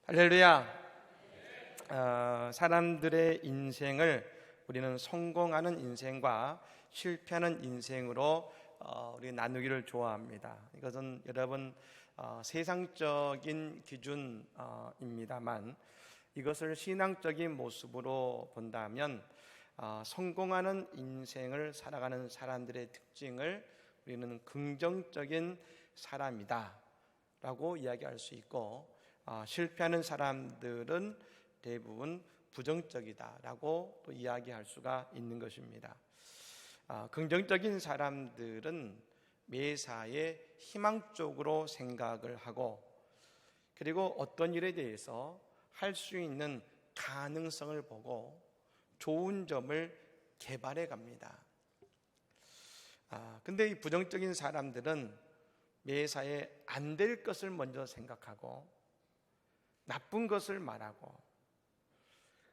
할렐루야. 사람들의 인생을 우리는 성공하는 인생과 실패하는 인생으로 우리 나누기를 좋아합니다. 이것은 여러분 세상적인 기준입니다만 이것을 신앙적인 모습으로 본다면 성공하는 인생을 살아가는 사람들의 특징을 우리는 긍정적인 사람이다 라고 이야기할 수 있고, 실패하는 사람들은 대부분 부정적이다라고 또 이야기할 수가 있는 것입니다. 긍정적인 사람들은 매사에 희망적으로 생각을 하고, 그리고 어떤 일에 대해서 할 수 있는 가능성을 보고 좋은 점을 개발해 갑니다. 근데 이 부정적인 사람들은 매사에 안 될 것을 먼저 생각하고 나쁜 것을 말하고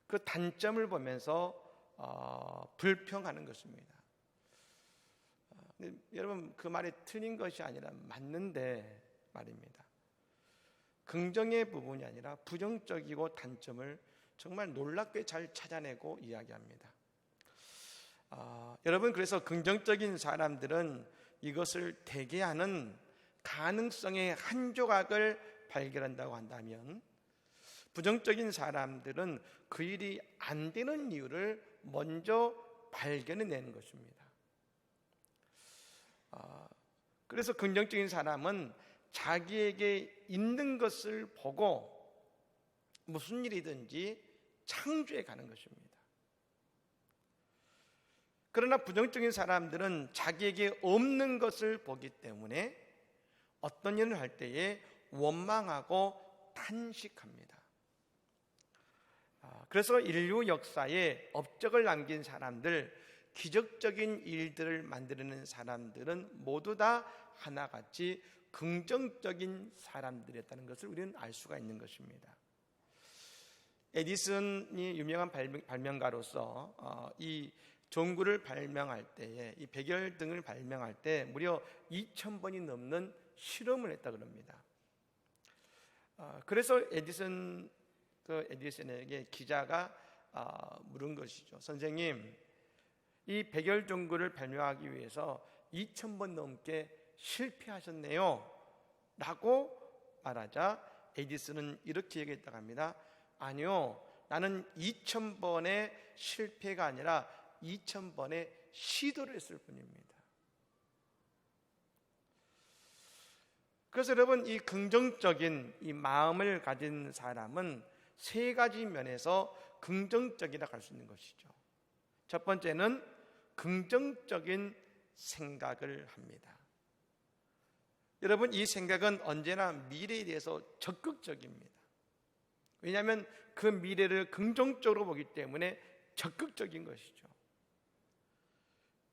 그 단점을 보면서 불평하는 것입니다. 여러분, 그 말이 틀린 것이 아니라 맞는데 말입니다. 긍정의 부분이 아니라 부정적이고 단점을 정말 놀랍게 잘 찾아내고 이야기합니다. 여러분, 그래서 긍정적인 사람들은 이것을 대개하는 가능성의 한 조각을 발견한다고 한다면, 부정적인 사람들은 그 일이 안 되는 이유를 먼저 발견해내는 것입니다. 그래서 긍정적인 사람은 자기에게 있는 것을 보고 무슨 일이든지 창조해 가는 것입니다. 그러나 부정적인 사람들은 자기에게 없는 것을 보기 때문에 어떤 일을 할 때에 원망하고 탄식합니다. 그래서 인류 역사에 업적을 남긴 사람들, 기적적인 일들을 만들어낸 사람들은 모두 다 하나같이 긍정적인 사람들이었다는 것을 우리는 알 수가 있는 것입니다. 에디슨이 유명한 발명가로서 이 전구를 발명할 때에, 이 백열등을 발명할 때 무려 2000번이 넘는 실험을 했다 그럽니다. 그래서 에디슨에게 기자가 물은 것이죠. 선생님, 이 백열전구를 발명하기 위해서 2000번 넘게 실패하셨네요 라고 말하자 에디슨은 이렇게 얘기했다고 합니다. 아니요, 나는 2000번의 실패가 아니라 2000번의 시도를 했을 뿐입니다. 그래서 여러분, 이 긍정적인 이 마음을 가진 사람은 세 가지 면에서 긍정적이라고 할 수 있는 것이죠. 첫 번째는 긍정적인 생각을 합니다. 여러분, 이 생각은 언제나 미래에 대해서 적극적입니다. 왜냐하면 그 미래를 긍정적으로 보기 때문에 적극적인 것이죠.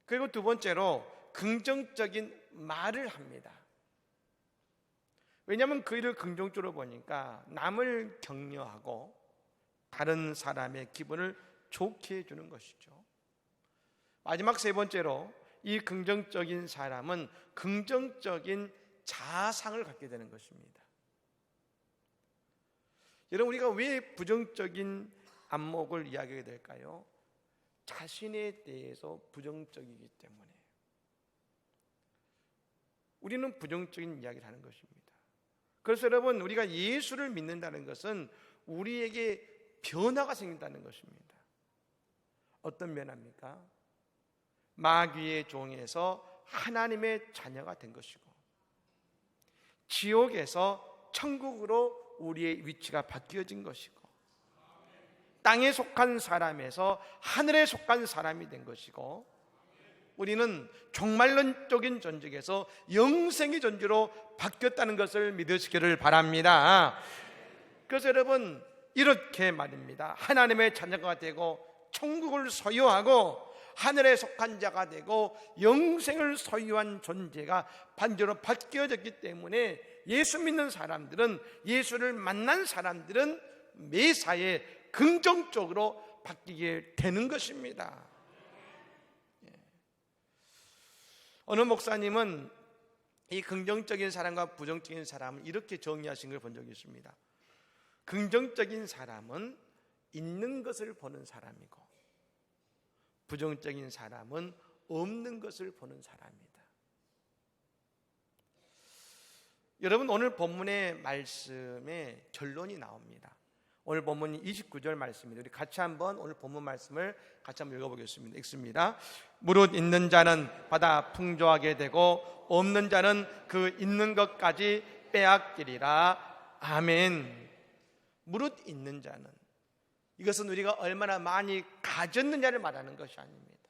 그리고 두 번째로 긍정적인 말을 합니다. 왜냐하면 그 일을 긍정적으로 보니까 남을 격려하고 다른 사람의 기분을 좋게 해주는 것이죠. 마지막 세 번째로 이 긍정적인 사람은 긍정적인 자상을 갖게 되는 것입니다. 여러분, 우리가 왜 부정적인 안목을 이야기하게 될까요? 자신에 대해서 부정적이기 때문에 우리는 부정적인 이야기를 하는 것입니다. 그래서 여러분, 우리가 예수를 믿는다는 것은 우리에게 변화가 생긴다는 것입니다. 어떤 변화입니까? 마귀의 종에서 하나님의 자녀가 된 것이고, 지옥에서 천국으로 우리의 위치가 바뀌어진 것이고, 땅에 속한 사람에서 하늘에 속한 사람이 된 것이고, 우리는 종말론적인 존재에서 영생의 존재로 바뀌었다는 것을 믿으시기를 바랍니다. 그래서 여러분, 이렇게 말입니다. 하나님의 자녀가 되고 천국을 소유하고 하늘에 속한 자가 되고 영생을 소유한 존재가 반대로 바뀌어졌기 때문에 예수 믿는 사람들은, 예수를 만난 사람들은 매사에 긍정적으로 바뀌게 되는 것입니다. 어느 목사님은 이 긍정적인 사람과 부정적인 사람을 이렇게 정의하신 걸 본 적이 있습니다. 긍정적인 사람은 있는 것을 보는 사람이고 부정적인 사람은 없는 것을 보는 사람이다. 여러분, 오늘 본문의 말씀에 결론이 나옵니다. 오늘 본문 29절 말씀입니다. 우리 같이 한번 오늘 본문 말씀을 같이 한번 읽어보겠습니다. 읽습니다. 무릇 있는 자는 받아 풍조하게 되고 없는 자는 그 있는 것까지 빼앗기리라. 아멘. 무릇 있는 자는, 이것은 우리가 얼마나 많이 가졌느냐를 말하는 것이 아닙니다.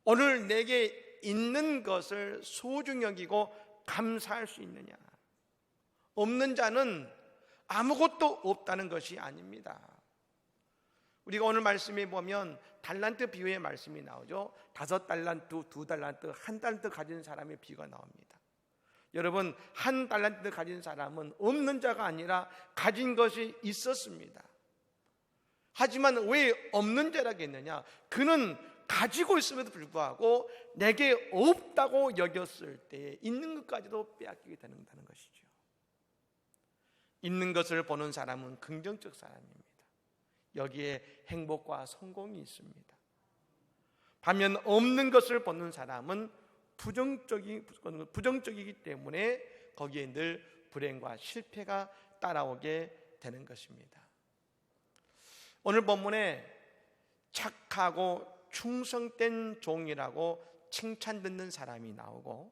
오늘 내게 있는 것을 소중히 여기고 감사할 수 있느냐. 없는 자는 아무것도 없다는 것이 아닙니다. 우리가 오늘 말씀에 보면 달란트 비유의 말씀이 나오죠. 5달란트, 2달란트, 1달란트 가진 사람의 비유가 나옵니다. 여러분, 1달란트 가진 사람은 없는 자가 아니라 가진 것이 있었습니다. 하지만 왜 없는 자라고 했느냐? 그는 가지고 있음에도 불구하고 내게 없다고 여겼을 때 있는 것까지도 빼앗기게 된다는 것이죠. 있는 것을 보는 사람은 긍정적 사람입니다. 여기에 행복과 성공이 있습니다. 반면 없는 것을 보는 사람은 부정적이기 때문에 거기에 늘 불행과 실패가 따라오게 되는 것입니다. 오늘 본문에 착하고 충성된 종이라고 칭찬 듣는 사람이 나오고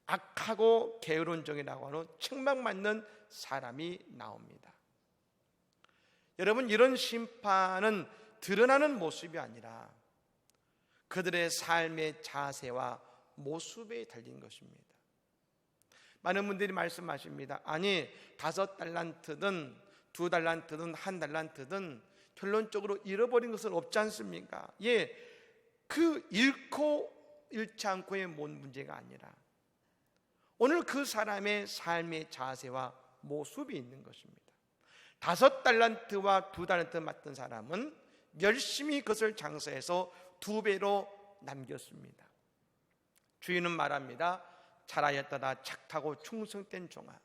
악하고 게으른 종이라고 하는 책망받는 사람이 나옵니다. 여러분, 이런 심판은 드러나는 모습이 아니라 그들의 삶의 자세와 모습에 달린 것입니다. 많은 분들이 말씀하십니다. 아니, 5달란트든 2달란트든 1달란트든 결론적으로 잃어버린 것은 없지 않습니까? 예, 그 잃고 잃지 않고의 문제가 아니라 오늘 그 사람의 삶의 자세와 모습이 있는 것입니다. 5달란트와 2달란트 맡은 사람은 열심히 그것을 장사해서 2배로 남겼습니다. 주인은 말합니다. 잘하였다 착하고 충성된 종아,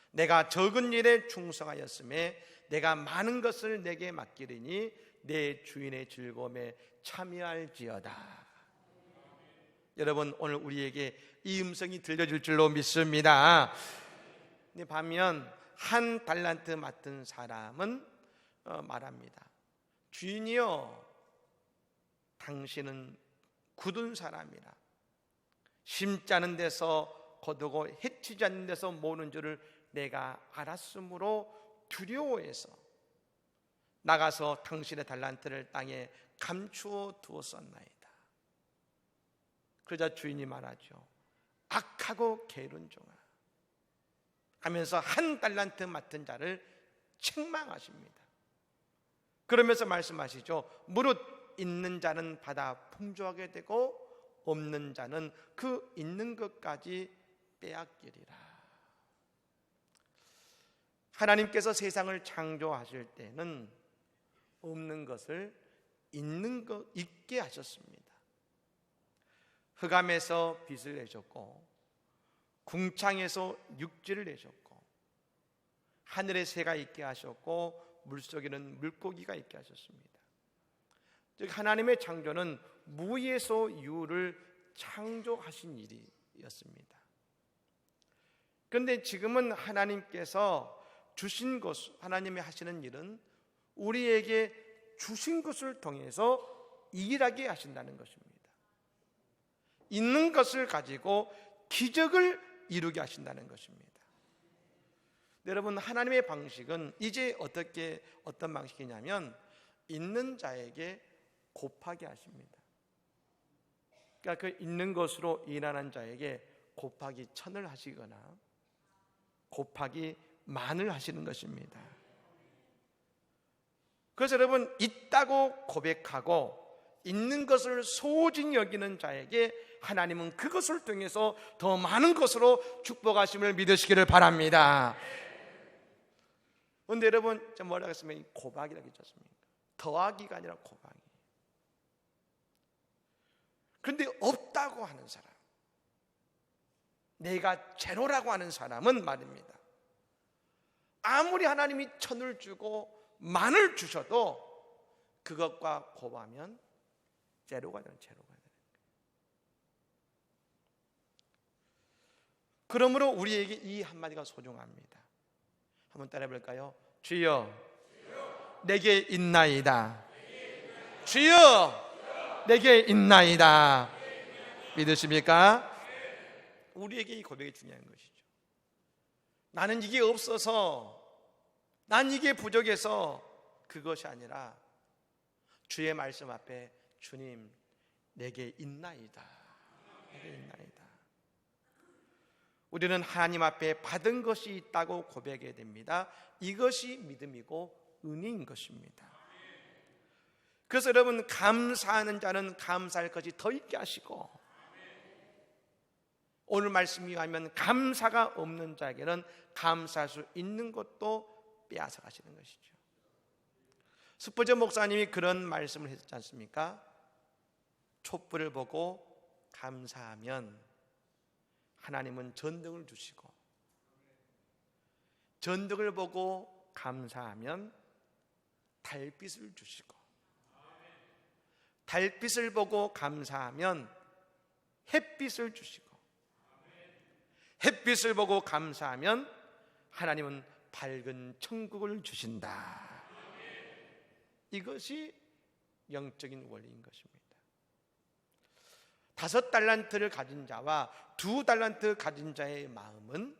내가 적은 일에 충성하였음에 내가 많은 것을 내게 맡기리니 내 주인의 즐거움에 참여할지어다. 여러분, 오늘 우리에게 이 음성이 들려줄 줄로 믿습니다. 반면 1달란트 맡은 사람은 말합니다. 주인이여, 당신은 굳은 사람이라. 심지 않은 데서 거두고 해치지 않는 데서 모으는 줄을 내가 알았으므로 두려워해서 나가서 당신의 달란트를 땅에 감추어 두었었나이다. 그러자 주인이 말하죠. 악하고 게으른 종아 하면서 1달란트 맡은 자를 책망하십니다. 그러면서 말씀하시죠. 무릇 있는 자는 받아 풍조하게 되고 없는 자는 그 있는 것까지 빼앗기리라. 하나님께서 세상을 창조하실 때는 없는 것을 있는 것 있게 하셨습니다. 흑암에서 빛을 내셨고 궁창에서 육지를 내셨고 하늘에 새가 있게 하셨고 물속에는 물고기가 있게 하셨습니다. 즉 하나님의 창조는 무에서 유를 창조하신 일이었습니다. 그런데 지금은 하나님께서 주신 것, 하나님이 하시는 일은 우리에게 주신 것을 통해서 일하게 하신다는 것입니다. 있는 것을 가지고 기적을 이루게 하신다는 것입니다. 여러분, 하나님의 방식은 이제 어떤 방식이냐면 있는 자에게 곱하게 하십니다. 그러니까 그 있는 것으로 일하는 자에게 곱하기 1000을 하시거나 곱하기 10,000을 하시는 것입니다. 그래서 여러분, 있다고 고백하고 있는 것을 소중히 여기는 자에게 하나님은 그것을 통해서 더 많은 것으로 축복하심을 믿으시기를 바랍니다. 그런데 여러분, 뭐라고 했으면 고박이라고 했지 않습니까? 더하기가 아니라 고박이. 그런데 없다고 하는 사람, 내가 제로라고 하는 사람은 말입니다, 아무리 하나님이 천을 주고 만을 주셔도 그것과 곱하면 제로가 되는 거예요. 그러므로 우리에게 이 한마디가 소중합니다. 한번 따라해 볼까요? 주여, 내게 있나이다. 주여, 내게 있나이다. 믿으십니까? 우리에게 이 고백이 중요한 것이죠. 나는 이게 없어서, 난 이게 부족해서 그것이 아니라 주의 말씀 앞에 주님, 내게 있나이다. 내게 있나이다. 우리는 하나님 앞에 받은 것이 있다고 고백해야 됩니다. 이것이 믿음이고 은혜인 것입니다. 그래서 여러분, 감사하는 자는 감사할 것이 더 있게 하시고, 오늘 말씀 이하면 감사가 없는 자에게는 감사할 수 있는 것도 빼앗아 가시는 것이죠. 스포전 목사님이 그런 말씀을 했지 않습니까? 촛불을 보고 감사하면 하나님은 전등을 주시고, 전등을 보고 감사하면 달빛을 주시고, 달빛을 보고 감사하면 햇빛을 주시고, 햇빛을 보고 감사하면 하나님은 밝은 천국을 주신다. 이것이 영적인 원리인 것입니다. 5달란트를 가진 자와 2달란트 가진 자의 마음은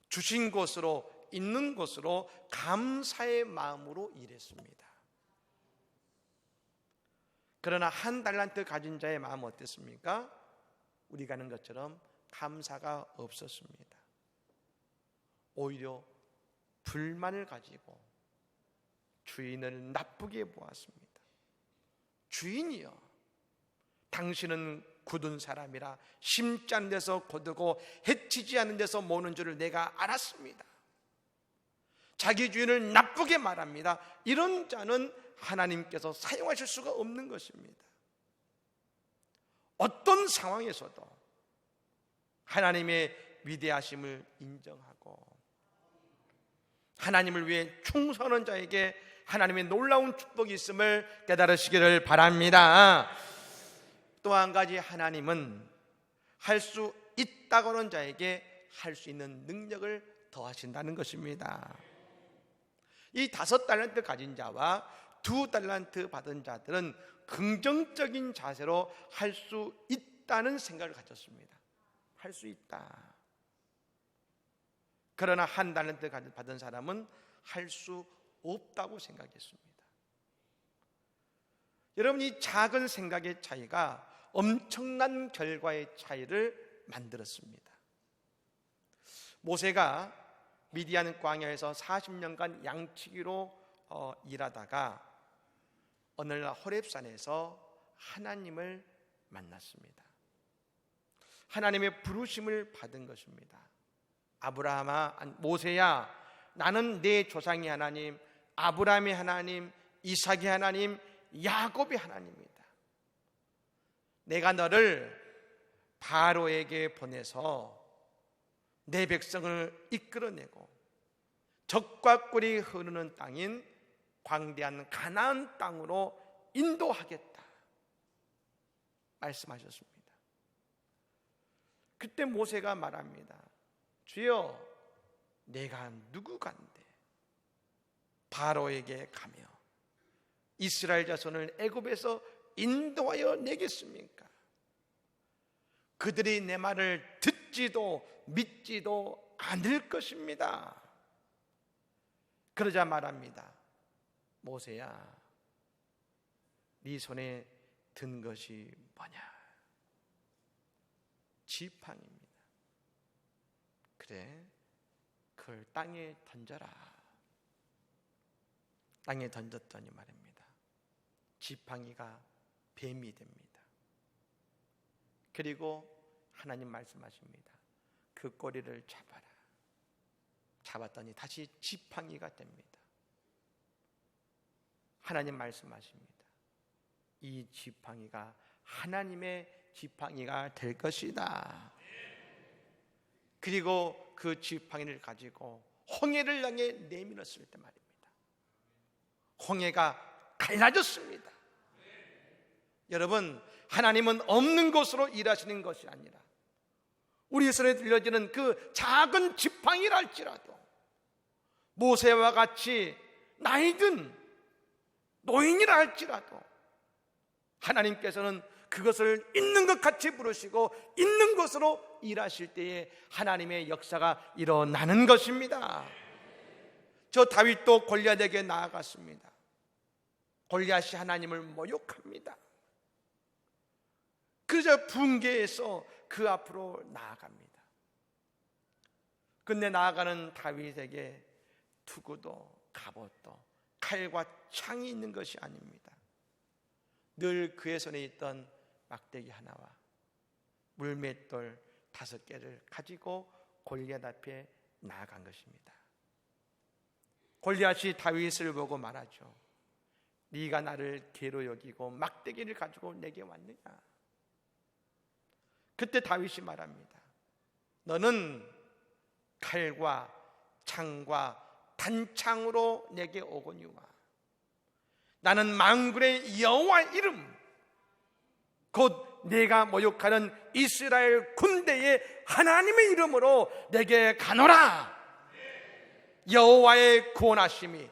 주신 것으로, 있는 것으로 감사의 마음으로 일했습니다. 그러나 1달란트 가진 자의 마음은 어땠습니까? 우리가 아는 것처럼 감사가 없었습니다. 오히려 불만을 가지고 주인을 나쁘게 보았습니다. 주인이여, 당신은 굳은 사람이라 심지 않은 데서 거두고 해치지 않는 데서 모는 줄을 내가 알았습니다. 자기 주인을 나쁘게 말합니다. 이런 자는 하나님께서 사용하실 수가 없는 것입니다. 어떤 상황에서도 하나님의 위대하심을 인정하고 하나님을 위해 충성하는 자에게 하나님의 놀라운 축복이 있음을 깨달으시기를 바랍니다. 또 한 가지, 하나님은 할 수 있다고 하는 자에게 할 수 있는 능력을 더하신다는 것입니다. 이 5달란트 가진 자와 2달란트 받은 자들은 긍정적인 자세로 할 수 있다는 생각을 가졌습니다. 할 수 있다. 그러나 1달란트 받은 사람은 할 수 없다고 생각했습니다. 여러분, 이 작은 생각의 차이가 엄청난 결과의 차이를 만들었습니다. 모세가 미디안 광야에서 40년간 양치기로 일하다가 어느 날 호렙산에서 하나님을 만났습니다. 하나님의 부르심을 받은 것입니다. 아브라함아, 모세야, 나는 내 조상의 하나님, 아브라함의 하나님, 이삭의 하나님, 야곱의 하나님이다. 내가 너를 바로에게 보내서 내 백성을 이끌어내고 젖과 꿀이 흐르는 땅인 광대한 가나안 땅으로 인도하겠다 말씀하셨습니다. 그때 모세가 말합니다. 주여, 내가 누구간데 바로에게 가며 이스라엘 자손을 애굽에서 인도하여 내겠습니까? 그들이 내 말을 듣지도 믿지도 않을 것입니다. 그러자 말합니다. 모세야, 네 손에 든 것이 뭐냐? 지팡이입니다. 그래, 그걸 땅에 던져라. 땅에 던졌더니 말입니다. 지팡이가 뱀이 됩니다. 그리고 하나님 말씀하십니다. 그 꼬리를 잡아라. 잡았더니 다시 지팡이가 됩니다. 하나님 말씀하십니다. 이 지팡이가 하나님의 지팡이가 될 것이다. 그리고 그 지팡이를 가지고 홍해를 향해 내밀었을 때 말입니다. 홍해가 갈라졌습니다. 여러분, 하나님은 없는 곳으로 일하시는 것이 아니라 우리 손에 들려지는 그 작은 지팡이랄지라도 모세와 같이 나이든 노인이라 할지라도 하나님께서는 그것을 있는 것 같이 부르시고 있는 것으로 일하실 때에 하나님의 역사가 일어나는 것입니다. 저 다윗도 골리앗에게 나아갔습니다. 골리앗이 하나님을 모욕합니다. 그저 붕괴해서 그 앞으로 나아갑니다. 근데 나아가는 다윗에게 투구도 갑옷도 칼과 창이 있는 것이 아닙니다. 늘 그의 손에 있던 막대기 하나와 물맷돌 5개를 가지고 골리앗 앞에 나아간 것입니다. 골리앗이 다윗을 보고 말하죠. 네가 나를 개로 여기고 막대기를 가지고 내게 왔느냐? 그때 다윗이 말합니다. 너는 칼과 창과 단창으로 내게 오거니와 나는 만군의 여호와 이름 곧 내가 모욕하는 이스라엘 군대의 하나님의 이름으로 내게 가노라. 여호와의 구원하심이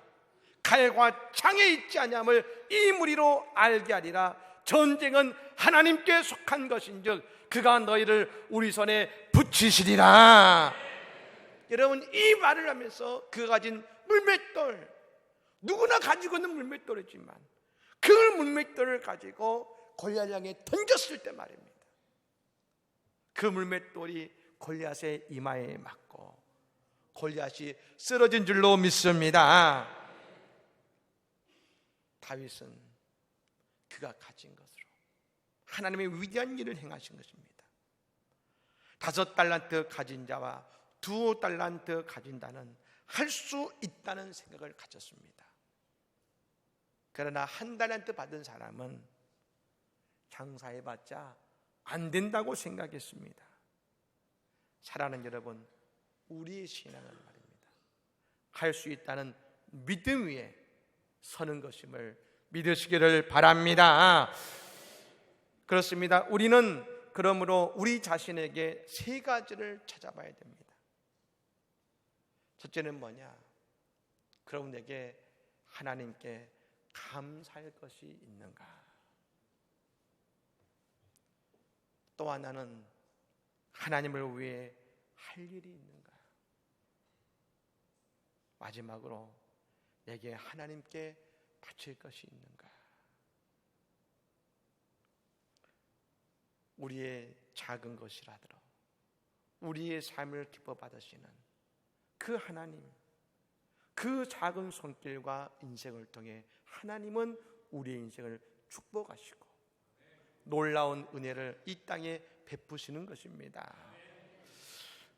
칼과 창에 있지 아니함을 이 무리로 알게 하리라. 전쟁은 하나님께 속한 것인즉 그가 너희를 우리 손에 붙이시리라. 여러분, 이 말을 하면서 그가 가진 물맷돌, 누구나 가지고 있는 물맷돌이지만 그 물맷돌을 가지고 골리앗을 향해 던졌을 때 말입니다. 그 물맷돌이 골리앗의 이마에 맞고 골리앗이 쓰러진 줄로 믿습니다. 다윗은 그가 가진 것으로 하나님의 위대한 일을 행하신 것입니다. 5달란트 가진 자와 2달란트 가진 자는 할 수 있다는 생각을 가졌습니다. 그러나 1달란트 받은 사람은 장사해봤자 안 된다고 생각했습니다. 사랑하는 여러분, 우리의 신앙은 말입니다. 할 수 있다는 믿음 위에 서는 것임을 믿으시기를 바랍니다. 그렇습니다. 우리는 그러므로 우리 자신에게 3가지를 찾아봐야 됩니다. 첫째는 뭐냐? 그럼 내게 하나님께 감사할 것이 있는가? 또 하나는 하나님을 위해 할 일이 있는가? 마지막으로 내게 하나님께 바칠 것이 있는가? 우리의 작은 것이라도 우리의 삶을 기뻐 받으시는 그 하나님, 그 작은 손길과 인생을 통해 하나님은 우리의 인생을 축복하시고 놀라운 은혜를 이 땅에 베푸시는 것입니다.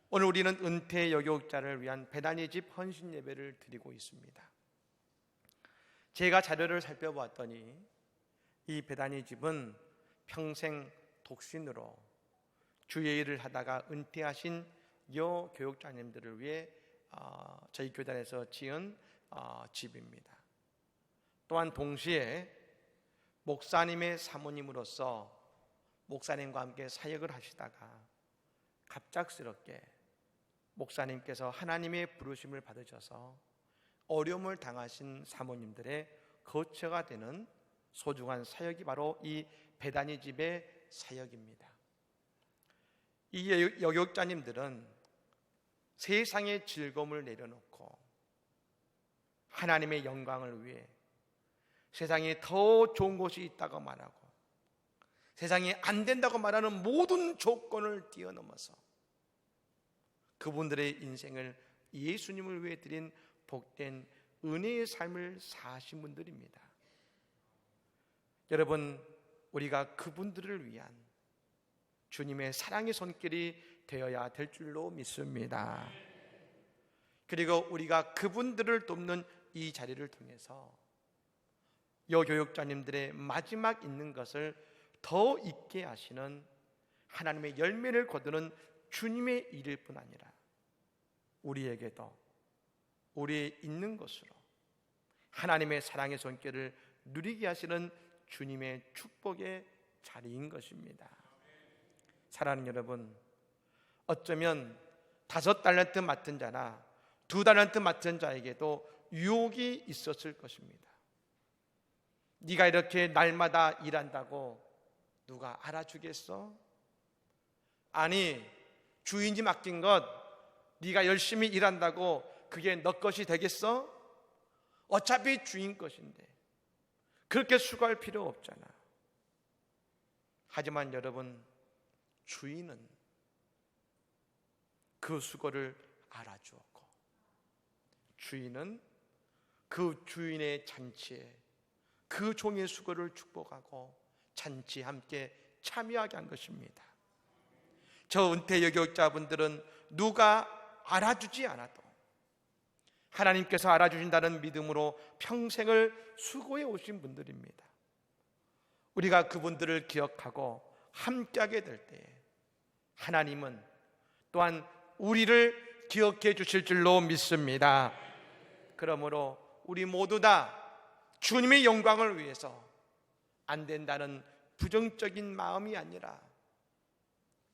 오늘 우리는 은퇴 여교육자를 위한 베다니 집 헌신 예배를 드리고 있습니다. 제가 자료를 살펴보았더니 이 베다니 집은 평생 독신으로 주의 일을 하다가 은퇴하신 여교육자님들을 위해 저희 교단에서 지은 집입니다. 또한 동시에 목사님의 사모님으로서 목사님과 함께 사역을 하시다가 갑작스럽게 목사님께서 하나님의 부르심을 받으셔서 어려움을 당하신 사모님들의 거처가 되는 소중한 사역이 바로 이 베다니 집의 사역입니다. 이 여교육자님들은 세상의 즐거움을 내려놓고 하나님의 영광을 위해 세상에 더 좋은 곳이 있다고 말하고 세상에 안 된다고 말하는 모든 조건을 뛰어넘어서 그분들의 인생을 예수님을 위해 드린 복된 은혜의 삶을 사신 분들입니다. 여러분, 우리가 그분들을 위한 주님의 사랑의 손길이 되어야 될 줄로 믿습니다. 그리고 우리가 그분들을 돕는 이 자리를 통해서 여교육자님들의 마지막 있는 것을 더 있게 하시는 하나님의 열매를 거두는 주님의 일일 뿐 아니라 우리에게도 우리 있는 것으로 하나님의 사랑의 손길을 누리게 하시는 주님의 축복의 자리인 것입니다. 사랑하는 여러분, 어쩌면 5달란트 맡은 자나 2달란트 맡은 자에게도 유혹이 있었을 것입니다. 네가 이렇게 날마다 일한다고 누가 알아주겠어? 아니, 주인이 맡긴 것 네가 열심히 일한다고 그게 너 것이 되겠어? 어차피 주인 것인데 그렇게 수고할 필요 없잖아. 하지만 여러분, 주인은 그 수고를 알아주었고, 주인은 그 주인의 잔치에 그 종의 수고를 축복하고 잔치에 함께 참여하게 한 것입니다. 저 은퇴 여교육자분들은 누가 알아주지 않아도 하나님께서 알아주신다는 믿음으로 평생을 수고해 오신 분들입니다. 우리가 그분들을 기억하고 함께하게 될 때에 하나님은 또한 우리를 기억해 주실 줄로 믿습니다. 그러므로 우리 모두 다 주님의 영광을 위해서 안 된다는 부정적인 마음이 아니라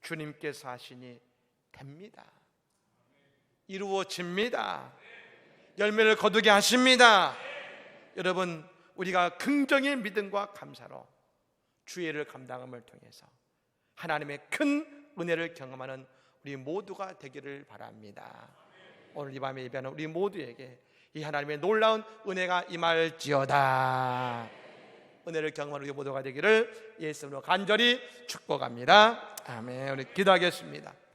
주님께서 하시니 됩니다. 이루어집니다. 열매를 거두게 하십니다. 여러분, 우리가 긍정의 믿음과 감사로 주의를 감당함을 통해서 하나님의 큰 은혜를 경험하는 우리 모두가 되기를 바랍니다. 오늘 이 밤에 예배하는 우리 모두에게 이 하나님의 놀라운 은혜가 임할지어다. 은혜를 경험하는 우리 모두가 되기를 예수님으로 간절히 축복합니다. 아멘. 우리 기도하겠습니다.